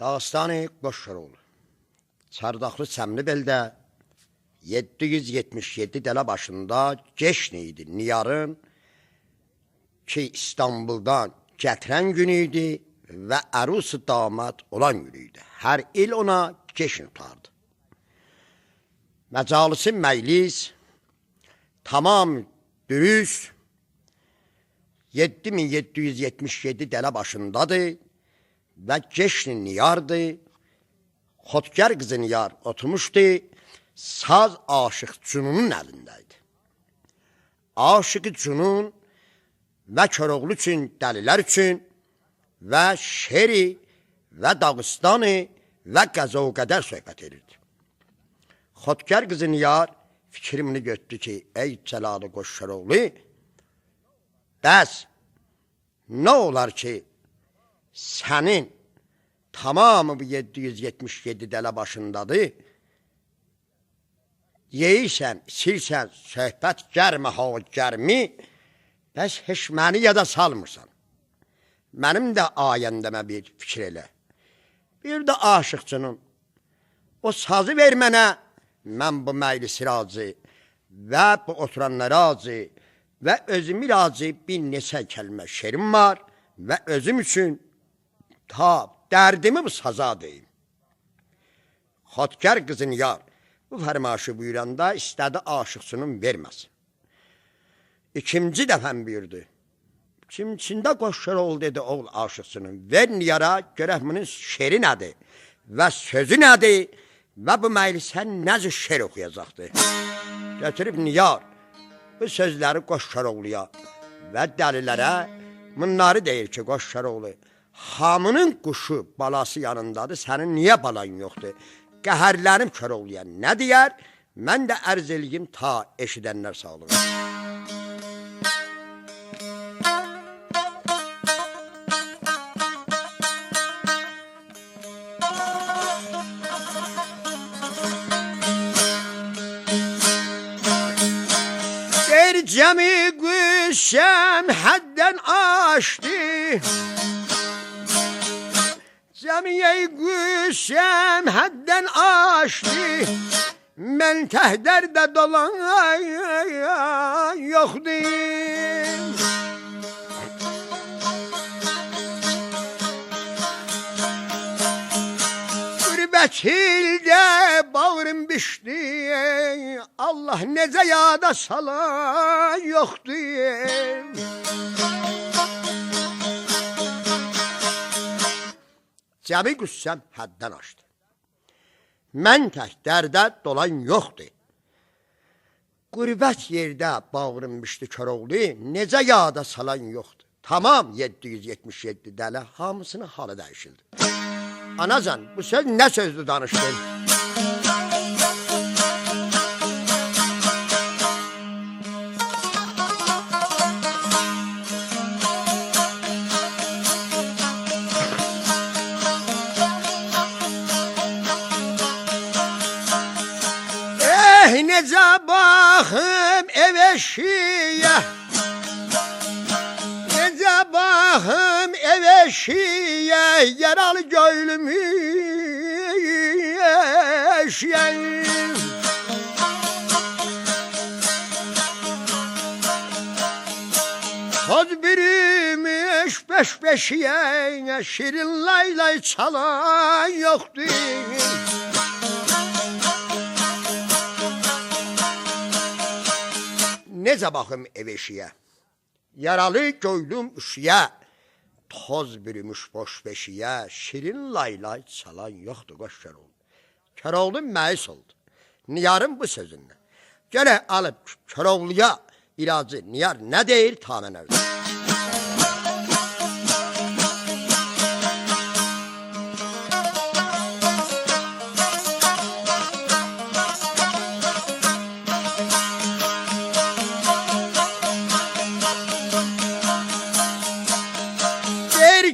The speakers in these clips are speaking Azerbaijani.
Dağıstanı Qoşqaroğlu. Çardaqlı Səmlibeldə 777 dələ başında Ceşn idi. Niyarın ki İstanbuldan gətirən günü idi və ərusu damad olan günü idi. Hər il ona Ceşn tutardı. Məcalisi məclis tamam dürüst 7777 dələ başındadır və Ceşn Niyardı. Xotkar qızı Niyar oturmuşdu, saz aşıq Cünunun əlindəydi. Aşıqı Cünun və Koroğlu üçün, dəlilər üçün və şeri və Dağıstanı və Qəzəv-Qədər söhbət edirdi. Xotkar qızı Niyar fikrimini götürdü ki, ey Cəlalı Qoşqaroğlu, bəs nə olar ki, sənin tamamı bu 777 dələ başındadır, yeyirsən, içirsən, söhbət gərmə, hava gərmi, bəs heç məni yada salmırsan. Mənim də ayəndəmə bir fikir elə. Bir də aşıqçının, o sazı ver mənə, mən bu məclisi razı və bu oturanlar razı və özümü razı bir neçə kəlmə şerim var və özüm üçün ta dərdimi bu saza deyim. Xotkar qızı Niyar bu fərmaşı buyuranda istədi aşıqçının verməsin. İkinci dəfən buyurdu. İkincində Qoşqaroğlu dedi oğul aşıqçının, ver Niyara görək bunun şeri nədir və sözü nədir və bu məclisə necə şer oxuyacaqdır. Götürüb Niyar bu sözləri Qoşqaroğluya və dəlilərə bunları deyir ki, Qoşqaroğlu, hamının quşu balası yanındadır, sənin niyə balan yoxdur? Qəhərlərim Koroğluya nə deyər? Mən də ərz eləyim ta eşidənlər sağlığı. Der cəmi qüşəm həddən aşdı, Cəmiyyəy qüşəm həddən aşdı, mən təhdərdə dolan yoxdur. Qürbət ildə bağrım bişdi, Allah necə yada sala yoxdur. Cəmi qüssəm həddən aşdı. Mən tək dərdə dolan yoxdur. Qürbət yerdə bağrım bişdi Koroğlu, necə yada salan yoxdur. Tamam 777 dələ hamısının halı dəyişildi. Anacan, bu söz nə sözdür danışdın? Necə baxım ev eşiyə, necə baxım ev eşiyə, yaralı göylümü eşiyəm. Toz birimiş beş-beşiyə, şirin laylay çalan yoxdur. Necə baxım ev eşiyə, yaralı göylüm üşüyə, toz bürümüş boş beşiyə, şirin laylay çalan yoxdur Qoşqaroğlu. Koroğlu məyus oldu, Niyarın bu sözündən. Gələ alıb Koroğluya ilacı, Niyar nə deyir ta mən evdə.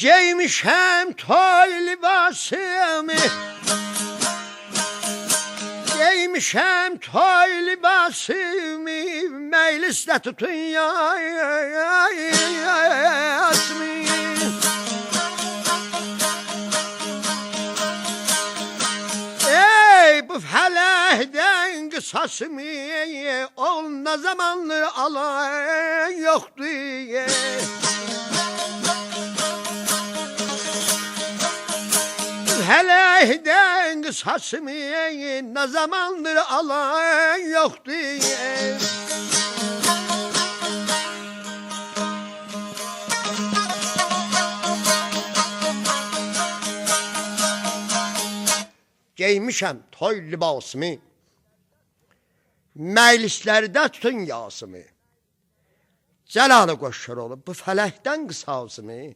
Geymişəm toy libasımı, geymişəm toy libasımı, meclisdə tutun yasmi. Bu felekten kısasımı ol ne zamandır alan yoktu. Felekten kısasımı ne zamandır alan yoktu. Giymişəm toy libasımı, məclislərdə tutun yasımı. Cəlalı qoşur olub bu fələkdən qısasımı,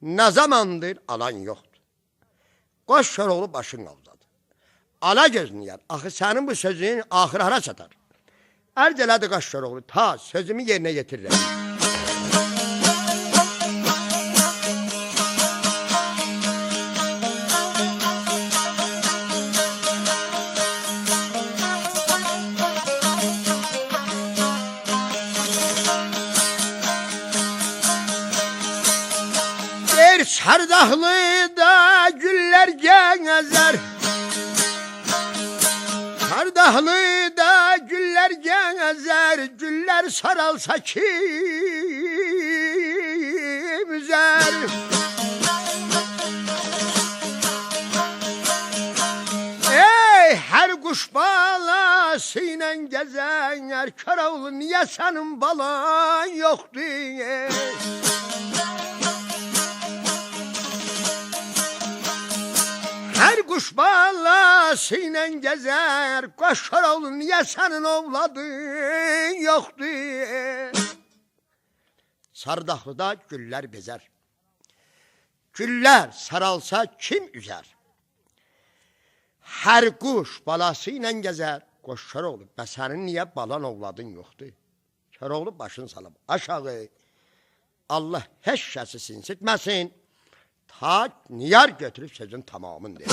nə zamandır alan yoxdur. Qoşur olub başın qavzadı. Ala gözünü yer, axı sənin bu sözün axır hara çatar. Ərz elədi qoşur olub, ta sözümü yerinə yetirirəm. Çardaqlıda güller gəzər, Çardaqlıda güller gəzər, Güller saralsa kim üzər? Ey hər quş balası ilə gəzər, Koroğlu niyə sənin balan yoxdur? Her kuş balası ilə gəzər, Qoşar oğlu niyə sənin ovladın yoxdur? Çardaqlıda güller bezər, Güller saralsa kim üzər? Her kuş balası ilə gəzər, Qoşar oğlu bə sənin niyə balan ovladın yoxdur? Koroğlu başını salıb aşağı, Allah heç kəsi sinsitməsin. Ta niyar götürüp sözün tamamını der.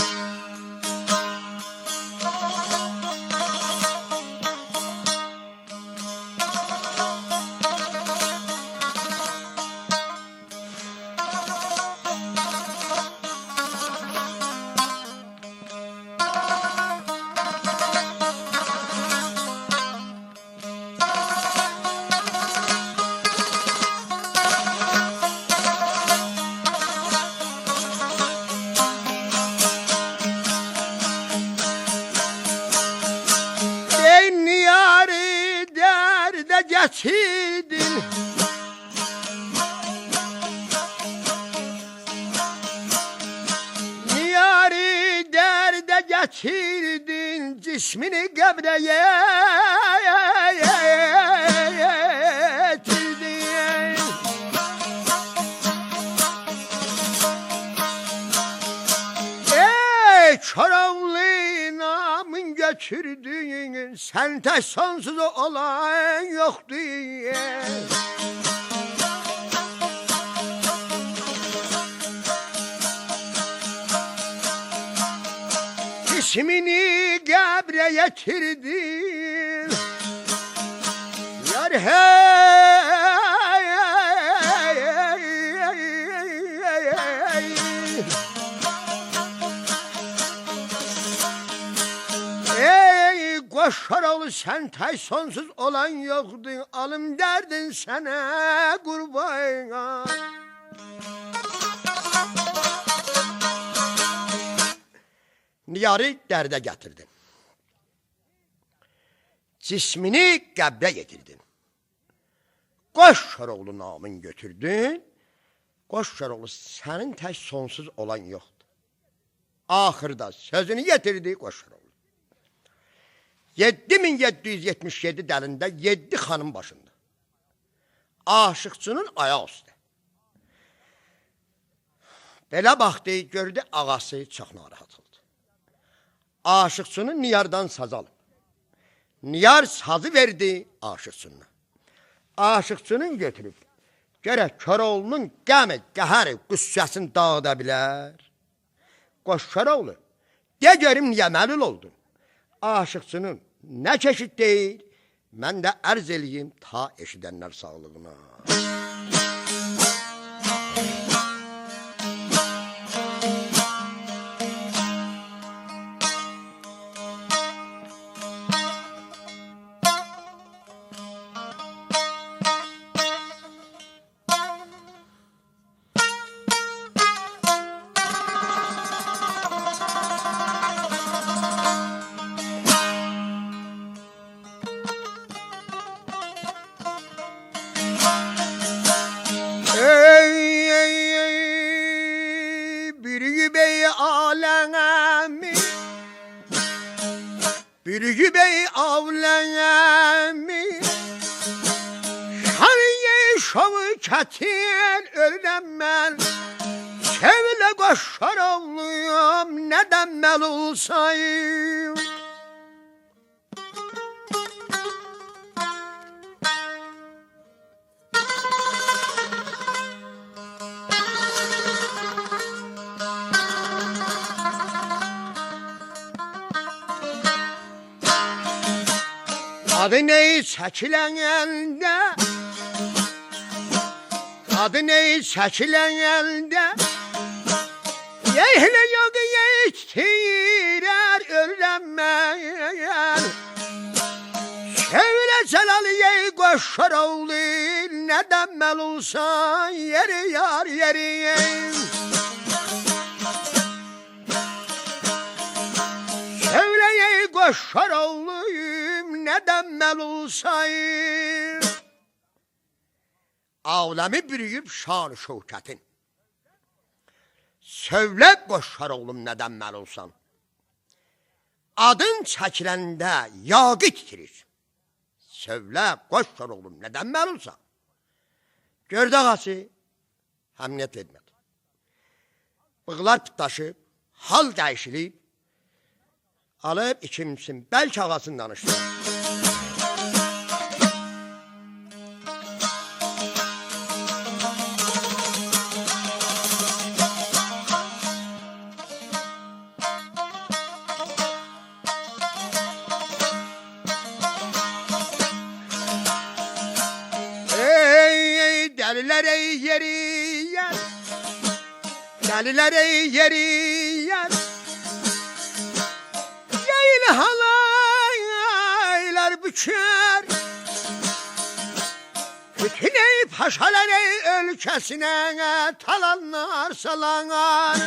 Geçirdin Niyari derde geçirdin Cismini qəbrəyə yetirdin. Ey Koroğlu namın götürdün, Sen tək sonsuz olan yoxdur. Cismini qəbrə yetirdin, Yar hey, ey Qoşar oğlu sen tək sonsuz olan yoxdur, Alım dərdin sənə qurban. Niyarı dərdə gətirdin, Cismini qəbrə yetirdin, Qoşar oğlu namın götürdün, Qoşar oğlu sənin tək sonsuz olan yoxdur. Axırda sözünü yetirdi Qoşar oğlu. 7777 dəlində 7 xanım başında. Aşıqçının ayağı üstə. Belə baxdı, gördü ağası çox narahat oldu. Aşıqçının Niyardan saz alıb. Niyar sazı verdi aşıqçına. Aşıqçının götürüb, gərək Koroğlunun qəmi, qəhəri, qüssəsini dağıda bilər. Qoşar oğlu, de görüm niyə məlul oldun? Aşıqçının nə çeşid deyil, mən də ərz eləyim ta eşidənlər sağlığına. şevketin ölürüm ben. Sevle koşar oğluyum neden mel olsayım. Adı neyi çekilen elde, adı neyi çekilen elde, yehle yok yettirer öllenmeyen. Şevle celal yey koşar oğlu neden mel olsa yeri yar yeri. Şevle yey koşar oğlu neden mel olsayım. Ağlamı bürüyüp şan-ı şevketin. Sövle koşar oğlum neden mel olsan. Adın çekiləndə yağı itirir. Sövle koşar oğlum neden mel olsan. Gördü ağası həmniyyət etmədi. Bığlar pıtlaşıb, hal dəyişilib, alıp ikimsin belki ağasını danıştı. Ey deliler ey yeri yer, deliler ey yeri yer. Halaylar büker, bütün ey paşalar ey ülkesine talanlar salanlar.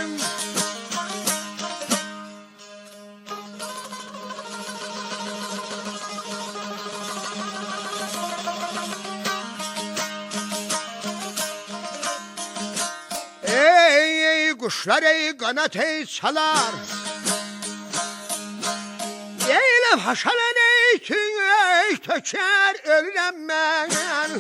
Ey kuşlar ey kanat ey salar. Yeyle paşalar ey töker öllenmeyen.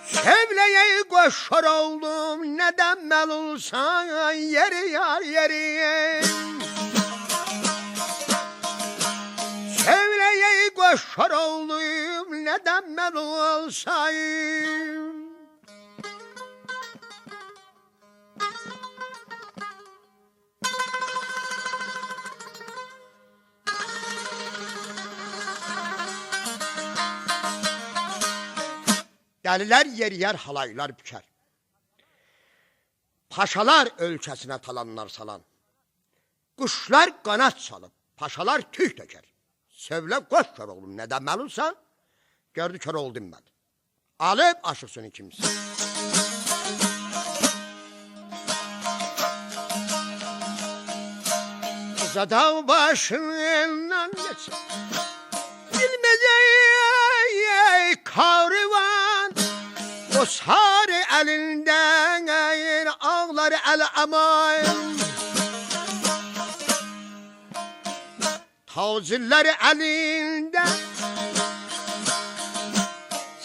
Sevleye koşar oldum neden mel olsan yeri yar yeri. Sevleye koşar oldum neden mel olsayım. Deliler yer yer halaylar büker. Paşalar ölkesine talanlar salan. Kuşlar kanat salıp, paşalar tüy döker. Sövle koşar oğlum neden melunsan? Gördü kör oldum ben. Alıp aşıksın ikimiz. Kıza başından geç. Bilmeyeceği karvan. O sarı elinden ağlar el aman. Tazilleri elinde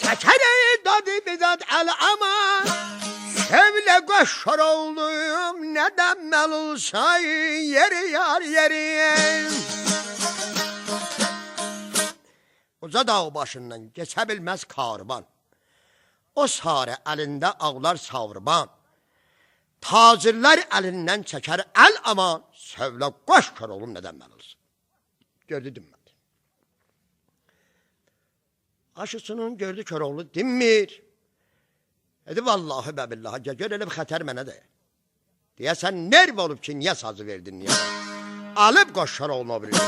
çekeri dadı bidat el aman. Sevle koşar oldum neden mel olsa yeri yar yeri. Uca dağ başından geçebilmez karvan. O sarı elinde ağlar savrban. Tacirler elinden çeker el aman. Sevle koşar oğlum neden mel olsa. Gördü dinmedi. Aşısının gördü Köroğlu dinmir. Dedi vallahi be billahi gör öyle bir xətər mənə də. Deyəsən nerv olub ki niyə sazı verdin niyə? Alıp koşar oğluna bilir.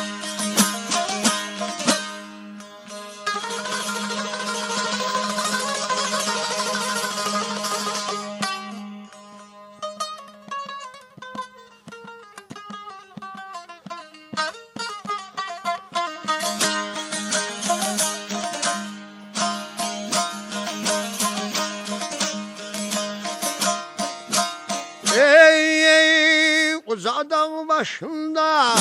Uzadağ başında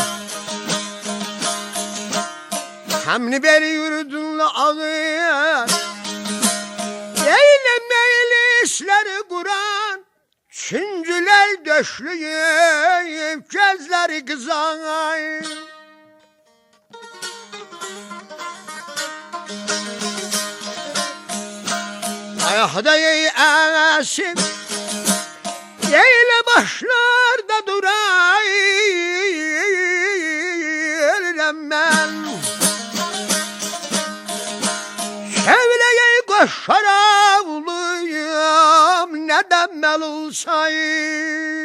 Hamli beri yürüdünle ağır Eylemeyli döşlüyüm gözleri kızay. Ayakta esim yeyle başlarda durayım ben. Sevleye koşar ağlıyım neden mel olsayım.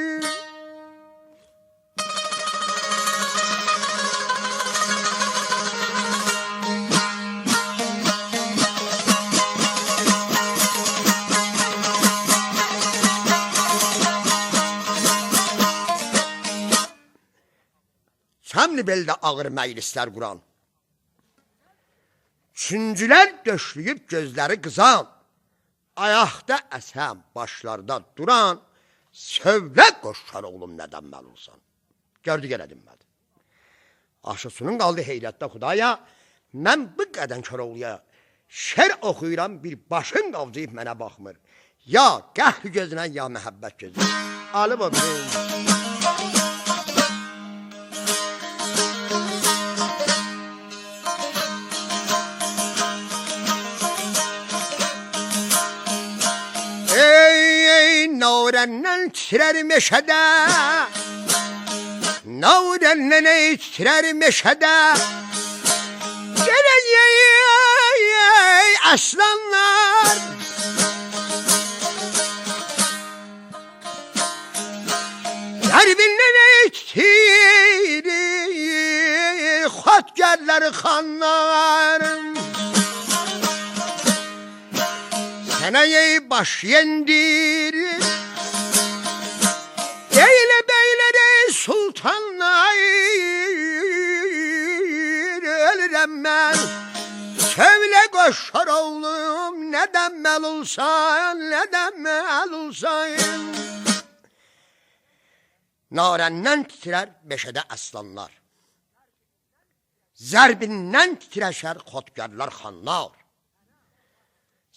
Çamlı belde ağır meclisler kuran, üçüncüler döşleyip gözleri kızan, ayakta esem başlarda duran, sövle koşar oğlum neden mel olsan. Gördü gene dinmedi. Aşısının kaldı heyrette Xudaya, mən bu qədər Koroğluya şer oxuyuram, bir başın qavcayıb mənə baxmır. Ya qəhr gözünə, ya məhəbbət gözünə. Alıb o bilir. Navrəndən titrər meşədə, navrəndən titrər meşədə, gələyək aslanlar. Dərbindən titrər xotgərlər xanlar. Sənə baş yendirir, eyle beyleri sultanlar, ölürəm mən. Söyle koşar oğlum neden mel olsan, neden mel olsan. Narəndən titrər meşədə aslanlar, zərbindən titrəşər xotgərlər xanlar.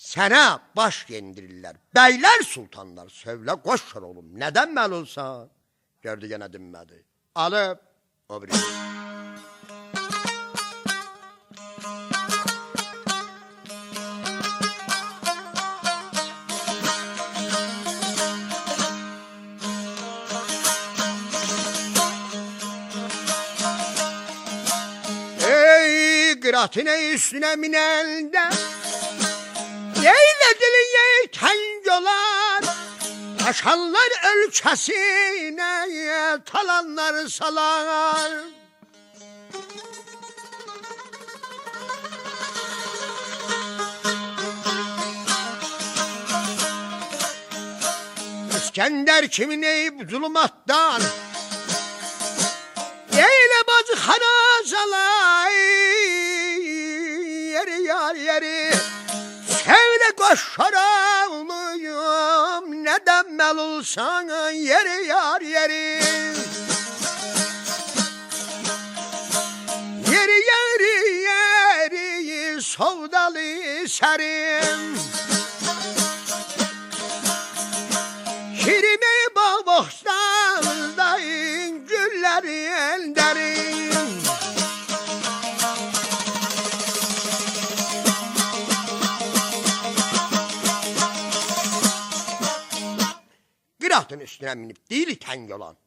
Sənə baş yendirirlər, beyler sultanlar, sövlə qoşar oğlum, nədən məl olsan? Gördü yenə dinmədi, alıb o biri. Ey qıratın üstüne minəndə, Eylədilin yeytən yolar, taşanlar ölkəsine talanlar salar. İskender kimin eyip zulümattan, eyle bazı harazalar, yeri yar yeri. Sevle koşar ağlıyım, neden mel olsan yeri yar yeri. Yeri yeri yeri sevdalı serim. Şirimi boğboğstan gülleri elderim. Qıratın üstüne minip değil teng olan.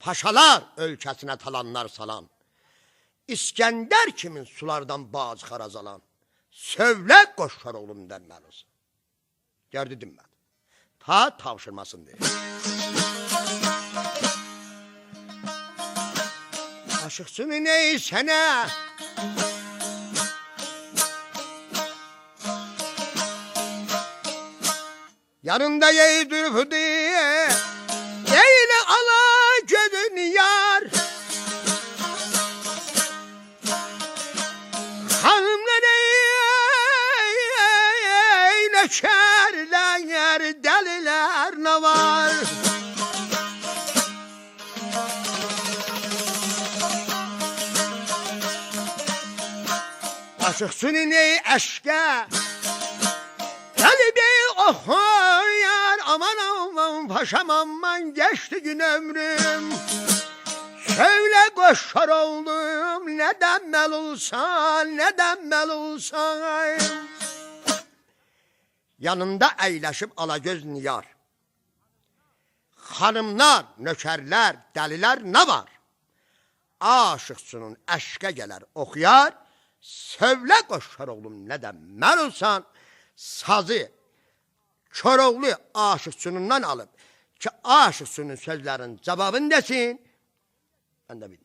Paşalar ölkesine talanlar salan, İskender kimin sulardan bazı harazalan, sövle koşar oğlum denmelisin. Gördü dinmedi. Ta tavşırmasın diye. Aşıksın neysene, yanında yeğdir diye, yeğine ala gözün yar. Hanımlar eyleşerler, deliler ne var? Aşıksın ey eşke, kalbi ohoy aman aman paşam aman geçti gün ömrüm. Şöyle koşar oldum neden mel olsan neden mel olsan. Yanında əyləşib Alagöz Niyar. Hanımlar, nökərlər, dəlilər nə var? Aşıqsının əşqə gələr oxuyar. Sövlə qoşar oğlum nədən mən olsan. Sazı Koroğlu aşıqsınından alıb ki aşıqsının sözlərin cavabını desin. Ben de bitirdim.